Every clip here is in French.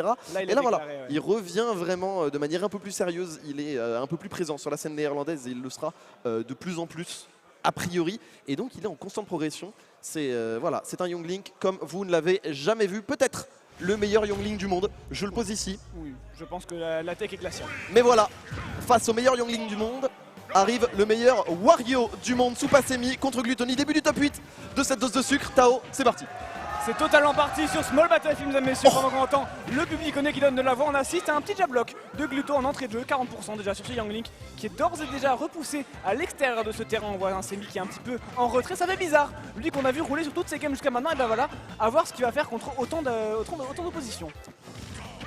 Là, Et là voilà, déclaré, ouais. il revient vraiment de manière un peu plus sérieuse, il est un peu plus présent sur la scène néerlandaise et il le sera de plus en plus a priori. Et donc il est en constante progression. C'est voilà, c'est un Youngling comme vous ne l'avez jamais vu. Peut-être le meilleur Youngling du monde, je le pose ici. Oui, je pense que la tech est glaciale. Mais voilà, face au meilleur Youngling du monde, arrive le meilleur Wario du monde, Supasemi contre Gluttony. Début du top 8 de cette dose de sucre. Tao, c'est parti. C'est totalement parti sur Small Battlefield, mesdames et messieurs, pendant qu'on entend le public honnête qui donne de la voix. On assiste à un petit jab block de Gluto en entrée de jeu, 40% déjà sur ce Youngling qui est d'ores et déjà repoussé à l'extérieur de ce terrain. On voit un Semi qui est un petit peu en retrait, ça fait bizarre. Lui qu'on a vu rouler sur toutes ses games jusqu'à maintenant, et ben voilà, à voir ce qu'il va faire contre autant d'opposition.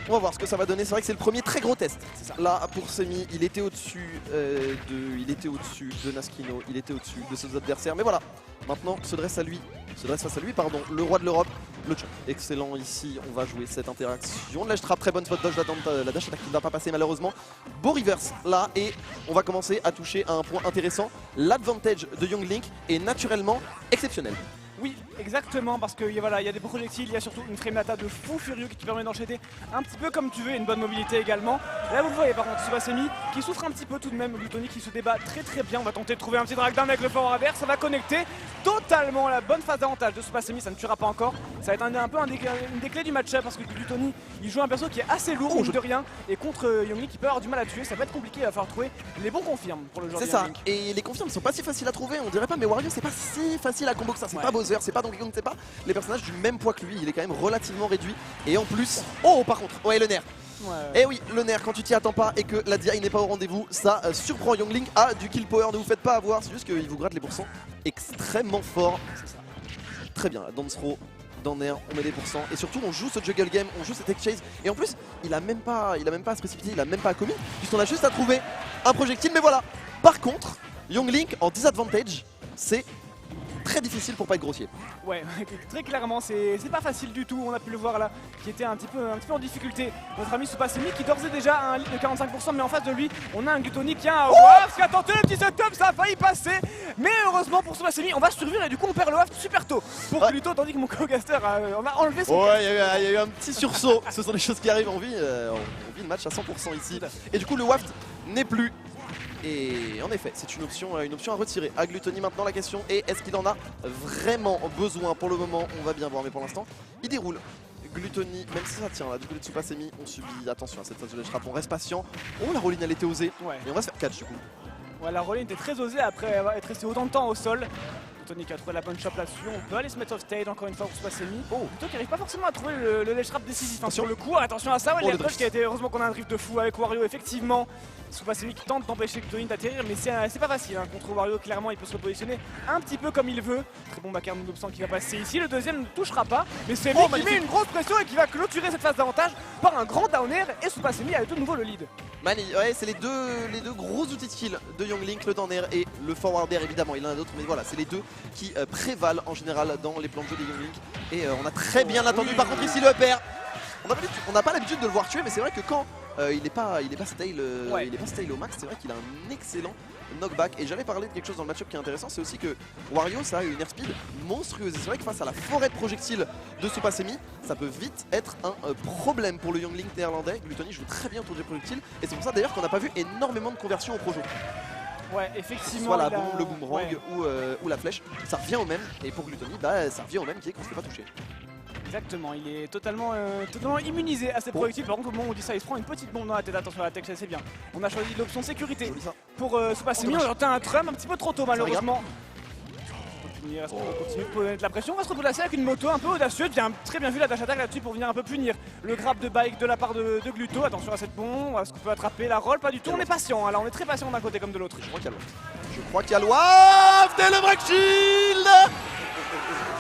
On va voir ce que ça va donner. C'est vrai que c'est le premier très gros test. Là, pour Semi, il était au-dessus de Naskino, il était au-dessus de ses adversaires. Mais voilà, maintenant se dresse face à lui, pardon, le roi de l'Europe, le Chun. Excellent ici, on va jouer cette interaction. Là, je trappe très bonne spot dodge, la dash attack qui ne va pas passer malheureusement. Beau reverse là, et on va commencer à toucher à un point intéressant. L'advantage de Youngling est naturellement exceptionnel. Oui, exactement, parce que voilà, il y a des projectiles, il y a surtout une frame data de fou furieux qui te permet d'enchaîner un petit peu comme tu veux, et une bonne mobilité également. Là vous le voyez par contre, Supasemi qui souffre un petit peu tout de même, Gluttony qui se débat très bien. On va tenter de trouver un petit drag down avec le forward adverse, ça va connecter totalement la bonne phase d'avantage de Supasemi, ça ne tuera pas encore. Ça va être un peu une des clés du match-up, parce que Gluttony il joue un perso qui est assez lourd, mine de rien, et contre Youngling qui peut avoir du mal à tuer, ça va être compliqué, il va falloir trouver les bons confirmes pour le joueur. C'est ça, et les confirmes sont pas si faciles à trouver, on dirait pas, mais Wario c'est pas si facile à combo que ça, c'est pas Bowser, c'est pas Donkey Kong, c'est pas les personnages du même poids que lui, il est quand même relativement réduit. Et en plus, oh par contre, ouais le nerf. Et oui, le nerf quand tu t'y attends pas et que la DI n'est pas au rendez-vous, ça surprend. Youngling a du kill power, ne vous faites pas avoir, c'est juste qu'il vous gratte les pourcents extrêmement fort. Très bien, dance throw, dans nerf, on met des pourcents et surtout on joue ce juggle game, on joue cette tech chase et en plus il a même pas à se précipiter, il a même pas à commis, puisqu'on a juste à trouver un projectile. Mais voilà, par contre, Youngling en disadvantage, c'est très difficile pour pas être grossier. Ouais, très clairement, c'est pas facile du tout. On a pu le voir là, qui était un petit peu en difficulté. Notre ami Supasemi qui d'ores et déjà a un lead de 45%, mais en face de lui, on a un Gluttony qui a un waft qui a tenté le petit setup, ça a failli passer. Mais heureusement pour Supasemi, on va survivre et du coup on perd le waft super tôt pour Gluto, tandis que mon co-gaster on a enlevé son. Ouais, il y a eu un petit sursaut. Ce sont des choses qui arrivent. On vit le match à 100% ici. Et du coup, le waft n'est plus. Et en effet, c'est une option à retirer. À Gluttony maintenant, la question est, est-ce qu'il en a vraiment besoin? Pour le moment, on va bien voir, mais pour l'instant, il déroule. Gluttony, même si ça tient là, du côté de Supasemi, on subit, attention à cette phase de ledge trap, on reste patient. Oh, la rolling elle était osée, et on va se faire catch du coup. Ouais, la rolling était très osée après être resté autant de temps au sol. Gluttony qui a trouvé la bonne shot là-dessus, on peut aller se mettre off stage encore une fois pour Supasemi. Gluto qui n'arrive pas forcément à trouver le ledge trap décisif sur le coup. Attention à ça, le drift qui a été, heureusement qu'on a un drift de fou avec Wario, effectivement. Supasemi qui tente d'empêcher Gluttony d'atterrir, mais c'est pas facile contre Wario. Clairement, il peut se repositionner un petit peu comme il veut. Très bon backer de Noobsan qui va passer ici. Le deuxième ne touchera pas, mais c'est lui qui met une grosse pression et qui va clôturer cette phase d'avantage par un grand down air. Et Supasemi a de nouveau le lead. Ouais, c'est les deux gros outils de kill de Youngling, le down air et le forward air. Évidemment, il y en a d'autres, mais voilà, c'est les deux qui prévalent en général dans les plans de jeu des Youngling. Et on a très bien attendu. Par contre, ici, le up air. On n'a pas l'habitude de le voir tuer, mais c'est vrai que quand il n'est pas style au max, c'est vrai qu'il a un excellent knockback. Et j'allais parler de quelque chose dans le match-up qui est intéressant, c'est aussi que Wario, ça a une airspeed monstrueuse. Et c'est vrai que face à la forêt de projectiles de Supasemi, ça peut vite être un problème pour le Youngling néerlandais. Gluttony joue très bien autour des projectiles, et c'est pour ça d'ailleurs qu'on n'a pas vu énormément de conversions au projo. Ouais, effectivement. Soit le boomerang ou la flèche, ça revient au même. Et pour Gluttony, ça revient au même qui est qu'on ne se fait pas toucher. Exactement, il est totalement immunisé à ces projectiles. Par contre, au moment où on dit ça, il se prend une petite bombe dans la tête. Attention à la tech, c'est bien. On a choisi l'option sécurité pour Supasemi. On a tenté un trum un petit peu trop tôt, malheureusement. On continue de mettre la pression. On va se replacer avec une moto un peu audacieuse. Très bien vu la dash attack là-dessus pour venir un peu punir le grab de bike de la part de Gluto. Attention à cette bombe. Est-ce qu'on peut attraper la roll? Pas du tout. On est patient. Là, on est très patient d'un côté comme de l'autre. Je crois qu'il y a le waft et le break shield.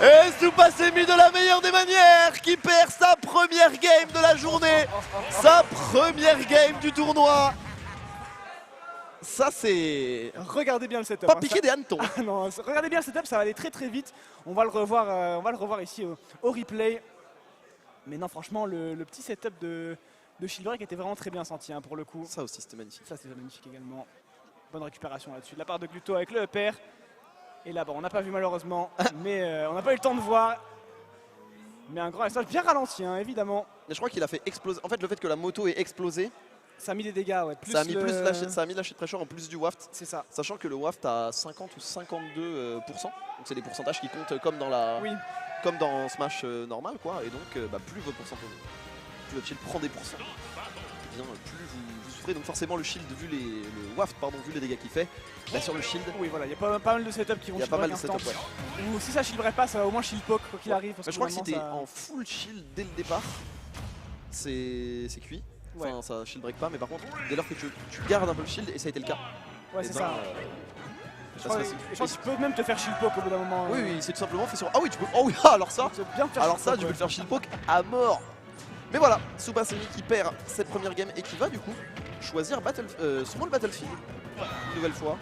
Et Supasemi de la meilleure des manières qui perd sa première game de la journée, sa première game du tournoi. Ça c'est... Regardez bien le setup. Pas piquer des hannetons. Non, regardez bien le setup, ça va aller très vite. On va le revoir ici au replay. Mais non, franchement, le petit setup de shield break était vraiment très bien senti pour le coup. Ça aussi c'était magnifique. Ça c'était magnifique également. Bonne récupération là-dessus de la part de Gluto avec le up air. Et là, bon, on n'a pas vu malheureusement, mais on n'a pas eu le temps de voir. Mais un grand stage bien ralenti, hein, évidemment. Mais je crois qu'il a fait exploser. En fait, le fait que la moto ait explosé, ça a mis des dégâts, ouais. Ça a mis lâcher de pressure en plus du waft. C'est ça. Sachant que le waft a 50 ou 52%. Donc c'est des pourcentages qui comptent comme dans la, comme dans Smash normal, quoi. Et donc, plus votre pourcentage, plus votre shield prend des pourcents, eh bien, plus vous souffrez. Donc forcément, le shield, vu le waft, pardon, vu les dégâts qu'il fait, là sur le shield. Oui, voilà, il y a pas mal de setups qui vont. Il y a pas mal de setups. Ou si ça shielderait pas, ça va au moins shield poke quoi qu'il arrive. Parce je crois que si t'es en full shield dès le départ, c'est cuit. Enfin, ça shield break pas, mais par contre, dès lors que tu gardes un peu le shield, et ça a été le cas. Ouais, c'est ça. Je pense que tu peux même te faire shield poke au bout d'un moment. Oui, oui, c'est tout simplement fait sur. Ah oui, tu peux. Oh oui, alors ça. Alors ça, tu peux le faire shield poke à mort. Mais voilà, Tsubasemi qui perd cette première game et qui va du coup choisir Small Battlefield. Une nouvelle fois.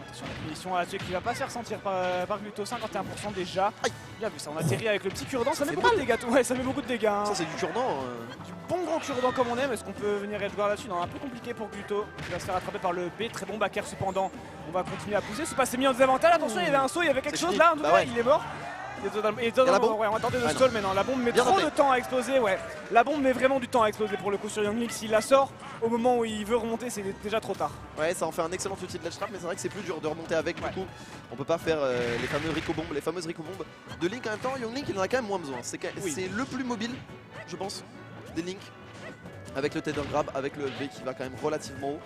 Attention, la punition là-dessus qui va pas se faire ressentir par Gluto, 51% déjà. Aïe. Bien vu ça, on atterrit avec le petit cure-dent, ça met beaucoup de dégâts. Ouais, ça met beaucoup de dégâts. Hein. Ça c'est du cure-dent. Du bon gros cure-dent comme on aime. Est-ce qu'on peut venir Edgar là-dessus? Non, un peu compliqué pour Gluto. Il va se faire attraper par le B, très bon backer cependant. On va continuer à pousser, c'est pas mis en désavantage. Attention, il y avait un saut, il y avait quelque chose là, en tout cas, il est mort. Ouais, on attendait le stall, mais non, la bombe met trop de temps à exploser. Ouais, la bombe met vraiment du temps à exploser pour le coup sur Youngnik. S'il la sort au moment où il veut remonter, c'est déjà trop tard. Ouais, ça en fait un excellent outil de ledge trap, mais c'est vrai que c'est plus dur de remonter avec. Du coup, on peut pas faire les fameuses Rico-bombes de Link. En même temps, Youngnik il en a quand même moins besoin. C'est le plus mobile, je pense, des Link. Avec le tether grab, avec le B qui va quand même relativement haut.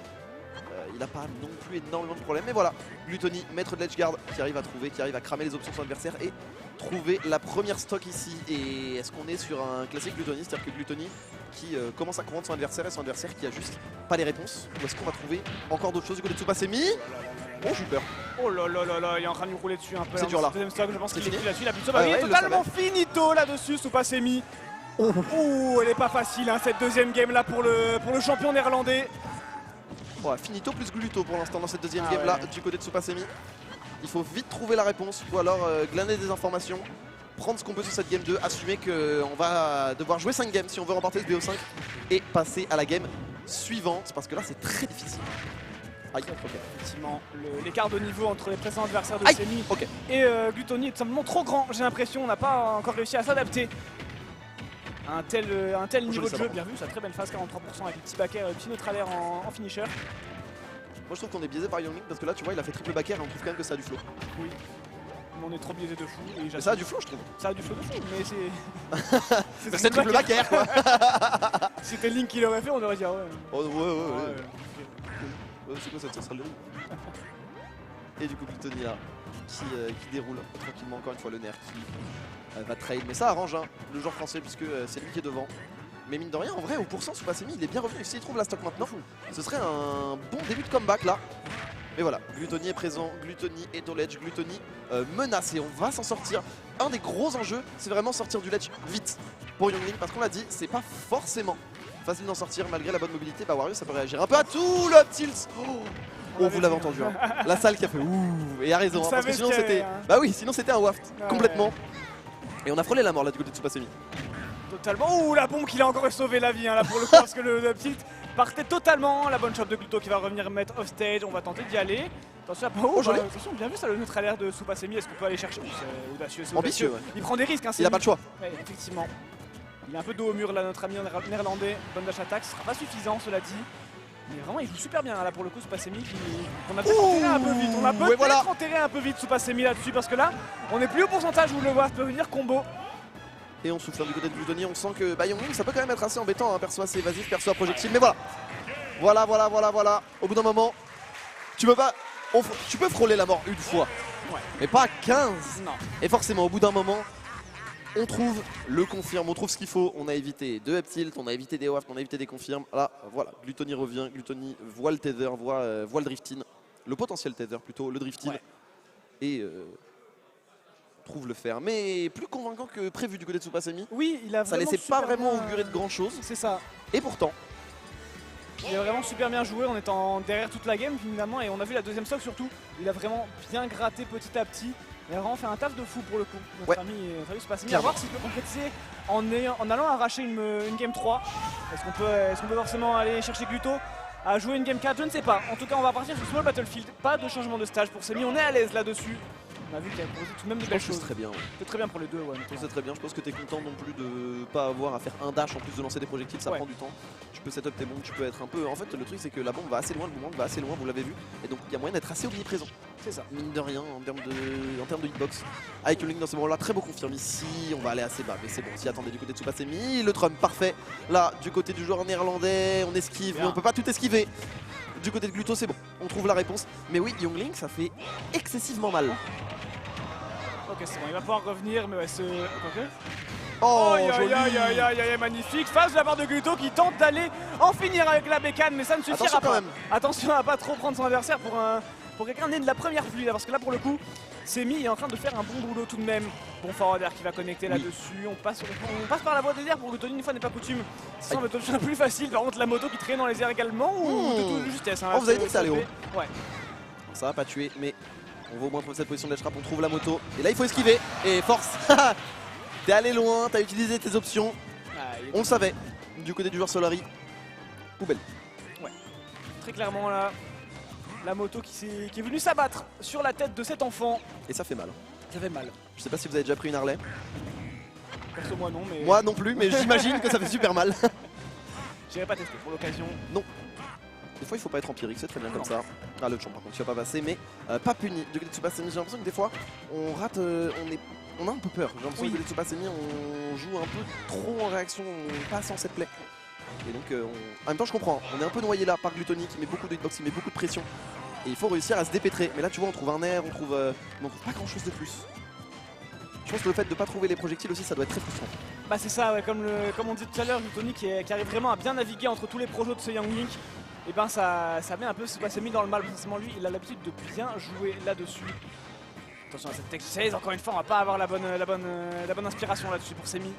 Il n'a pas non plus énormément de problèmes, mais voilà, Gluttony, maître de l'edge guard, qui arrive à cramer les options de son adversaire et trouver la première stock ici. Et est-ce qu'on est sur un classique Gluttony, c'est-à-dire que Gluttony qui commence à comprendre son adversaire et son adversaire qui a juste pas les réponses, ou est-ce qu'on va trouver encore d'autres choses du côté de Tsubasemi? Oh, j'ai eu peur. Oh là là là là, il est en train de nous rouler dessus un peu. C'est dur là. Deuxième stock, je pense qu'il est là-dessus, il a plus de il est totalement finito là-dessus, Tsubasemi. Oh, elle est pas facile hein, cette deuxième game là pour le champion néerlandais. Bon, finito plus Gluto pour l'instant dans cette deuxième game là du côté de Tsubasemi. Il faut vite trouver la réponse ou alors glaner des informations, prendre ce qu'on peut sur cette game 2, assumer qu'on va devoir jouer 5 games si on veut remporter ce BO5 et passer à la game suivante parce que là c'est très difficile. Aïe, effectivement, l'écart de niveau entre les précédents adversaires de Semi et Gluttony est tout simplement trop grand. J'ai l'impression on n'a pas encore réussi à s'adapter. Un tel niveau de jeu, bien vu, sa très belle phase, 43% avec le petit backer, le petit neutralaire en finisher. Moi je trouve qu'on est biaisé par Youngnik parce que là tu vois il a fait triple backer et on trouve quand même que ça a du flow. Oui, mais on est trop biaisé de fou. Mais ça a du flow je trouve. Ça a du flow de fou, mais c'est... c'est triple backer quoi. Si c'était Link qui l'aurait fait on aurait dit ah ouais. Oh ouais. C'est quoi ça sera le Et du coup Gluttony là qui déroule tranquillement encore une fois le nerf qui va trade, mais ça arrange hein, le joueur français puisque c'est lui qui est devant. Mais mine de rien, en vrai, au pourcent, Tsubasemi, il est bien revenu. S'il trouve la stock maintenant, ce serait un bon début de comeback là. Mais voilà, Gluttony est présent, Gluttony est au ledge, Gluttony menace et on va s'en sortir. Un des gros enjeux, c'est vraiment sortir du ledge vite pour Youngnik parce qu'on l'a dit, c'est pas forcément facile d'en sortir malgré la bonne mobilité. Bah Wario, ça peut réagir un peu à tout le tilt. Oh, vous l'avez entendu, hein. La salle qui a fait ouh, et a raison, hein, parce que sinon c'était. Bah oui, sinon c'était un waft, complètement. Et on a frôlé la mort là du côté de Tsubasemi. Totalement. Ouh, la bombe qui l'a encore sauvé la vie hein, là pour le coup parce que le tilt partait totalement. La bonne shot de Gluto qui va revenir mettre off stage. On va tenter d'y aller. Attention, attention, bien vu ça le neutralaire de Tsubasemi. Est-ce qu'on peut aller chercher? C'est audacieux, c'est ambitieux. Ouais. Il prend des risques. Hein, il a pas le choix. Ouais, effectivement. Il est un peu dos au mur là, notre ami néerlandais. Bonne dash attack, ce sera pas suffisant cela dit. Mais vraiment il joue super bien là pour le coup Tsubasemi on a peut-être enterré un peu vite. On a peut-être enterré un peu vite Tsubasemi là-dessus parce que là on est plus au pourcentage où le waft peut venir combo. Et on souffle du côté de Gluttony, on sent que Youngnik ça peut quand même être assez embêtant, hein. Perso assez évasif, perso à projectile, mais voilà. Voilà. Au bout d'un moment, tu peux frôler la mort une fois, mais pas 15. Non. Et forcément au bout d'un moment, on trouve le confirme, on trouve ce qu'il faut. On a évité 2 up tilt, on a évité des wafts, on a évité des confirmes. Là, voilà, Gluttony revient, Gluttony voit le tether, voit le drifting, le potentiel tether plutôt, le drifting. Et trouve le faire, mais plus convaincant que prévu du côté de Tsubasemi. Oui, il a ça laissait pas vraiment augurer de grand chose. C'est ça. Et pourtant, il a vraiment super bien joué en étant derrière toute la game finalement et on a vu la deuxième stock surtout. Il a vraiment bien gratté petit à petit. Il a vraiment fait un taf de fou pour le coup. Notre ami Tsubasemi, à voir s'il peut concrétiser en allant arracher une game 3. Est-ce qu'on peut forcément aller chercher Gluto à jouer une game 4? Je ne sais pas. En tout cas, on va partir sur Small Battlefield. Pas de changement de stage pour Semi. On est à l'aise là-dessus. On a vu qu'il a proposé tout de même de belles choses. C'est très bien. C'est très bien pour les deux. Ouais, c'est très bien. Je pense que tu es content non plus de pas avoir à faire un dash en plus de lancer des projectiles. Ça prend du temps. Tu peux setup tes bombes, tu peux être un peu. En fait, le truc c'est que la bombe va assez loin, le mouvement va assez loin, vous l'avez vu. Et donc il y a moyen d'être assez omniprésent. C'est ça. Mine de rien, en termes de hitbox. Avec le Link dans ce moment-là, très beau confirme ici. On va aller assez bas, mais c'est bon. Si attendez du côté de Tsupasemi, le Trump parfait. Là, du côté du joueur néerlandais, on esquive, mais on peut pas tout esquiver. Du côté de Gluto, c'est bon. On trouve la réponse. Mais oui, Youngling, ça fait excessivement mal. Ok, c'est bon, il va pouvoir revenir, mais ouais, ce. Ok. Oh, joli. Magnifique. Face de la part de Gluto qui tente d'aller en finir avec la bécane, mais ça ne suffira Attention pas. quand même. Attention à pas trop prendre son adversaire pour quelqu'un né de la première pluie, là, parce que là, pour le coup, Semi est en train de faire un bon boulot tout de même. Bon forwarder qui va connecter là-dessus. On passe par la voie des airs pour Gluto, une fois n'est pas coutume. Sans le touch plus facile. Par contre, la moto qui traîne dans les airs également. Ou de toute justesse. Hein, vous avez dit que ça allait haut. Ouais. Ça va pas tuer, mais on va au moins trouver cette position de l'edge trap. On trouve la moto. Et là, il faut esquiver. Et force. T'es allé loin, t'as utilisé tes options. On le savait. Du côté du joueur Solari. Poubelle. Ouais. Très clairement là. La moto qui est venue s'abattre sur la tête de cet enfant. Et ça fait mal. Ça fait mal. Je sais pas si vous avez déjà pris une Harley. Perso moi non, mais... Moi non plus, mais j'imagine que ça fait super mal. J'irai pas tester pour l'occasion. Non. Des fois il faut pas être empirique, c'est très bien comme ça. Ah le champ par contre tu vas pas passer, mais pas puni. Du côté de Tsupasemi, j'ai l'impression que des fois on rate, on a un peu peur. J'ai l'impression que du côté de Tsupasemi on joue un peu trop en réaction, on passe en set play. Et donc en même temps je comprends, on est un peu noyé là par Gluttony qui met beaucoup de hitbox, il met beaucoup de pression. Et il faut réussir à se dépêtrer. Mais là tu vois on trouve un air, on trouve pas grand chose de plus. Je pense que le fait de ne pas trouver les projectiles aussi ça doit être très frustrant. Bah c'est ça, ouais, comme on disait tout à l'heure, Gluttony qui arrive vraiment à bien naviguer entre tous les projets de ce Youngling. Et ben ça met un peu Tsupasemi dans le mal. Forcément lui il a l'habitude de bien jouer là-dessus. Attention à cette tech chase, encore une fois on va pas avoir la bonne inspiration là-dessus pour Semi.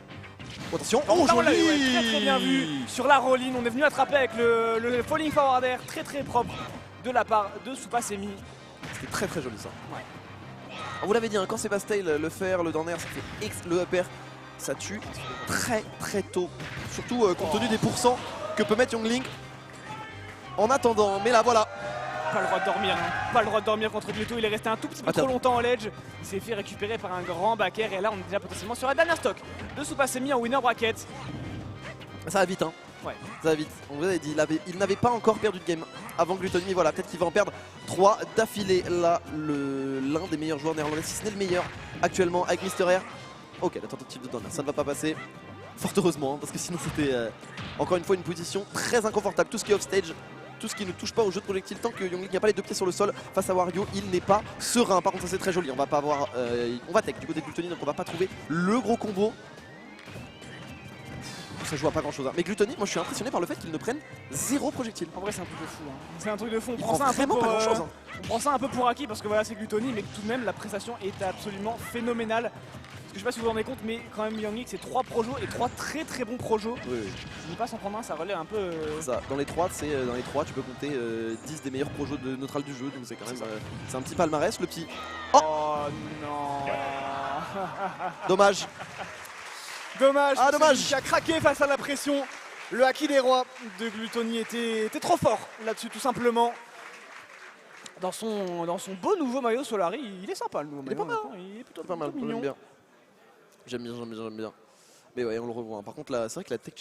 Attention, joli, très bien vu sur la roll-in, on est venu attraper avec le falling forward air très propre de la part de Tsupasemi. C'était très joli ça. Ouais. On vous l'avait dit, hein, quand c'est Bastille, le fer, le down air, ça fait le upper, ça tue très tôt. Surtout compte tenu des pourcents que peut mettre Youngling. En attendant, mais là voilà. Pas le droit de dormir, hein. Pas le droit de dormir contre Gluto, il est resté un tout petit peu trop longtemps en ledge. Il s'est fait récupérer par un grand back air et là on est déjà potentiellement sur la dernière stock de Tsupasemi en winner bracket. Ça va vite hein. Ouais. Ça va vite. On vous avait dit, il n'avait pas encore perdu de game avant Gluttony. Voilà, peut-être qu'il va en perdre 3 d'affilée. Là, l'un des meilleurs joueurs néerlandais, si ce n'est le meilleur actuellement avec Mister Air. Ok, la tentative de down, ça ne va pas passer. Fort heureusement, hein, parce que sinon c'était encore une fois une position très inconfortable. Tout ce qui est off-stage, tout ce qui ne touche pas au jeu de projectile, tant que Youngling n'a pas les deux pieds sur le sol face à Wario, il n'est pas serein. Par contre ça c'est très joli, on va pas avoir, on va tech du côté de Gluttony, donc on va pas trouver le gros combo. Ça joue à pas grand chose hein. Mais Gluttony, moi je suis impressionné par le fait qu'il ne prenne 0 projectile. En vrai c'est un truc de fou hein. C'est un truc de fou, on prend ça vraiment pas grand chose hein. On prend ça un peu pour acquis parce que voilà c'est Gluttony, mais tout de même la prestation est absolument phénoménale. Parce que je sais pas si vous vous rendez compte, mais quand même Youngling c'est 3 projos et 3 très bons projos. Oui. Je ne pas s'en prendre un, ça relève un peu. Ça, dans les 3, tu peux compter 10 des meilleurs projos de neutral du jeu, donc c'est quand même c'est un petit palmarès le petit. Oh non. Dommage. Dommage, dommage. Qui a craqué face à la pression. Le haki des rois de Gluttony était trop fort là-dessus tout simplement. Dans son beau nouveau maillot Solari, il est sympa le nouveau maillot. Il est pas mal. Il est plutôt pas mal, mignon. j'aime bien. J'aime bien. Mais ouais, on le revoit. Par contre là, c'est vrai que la tech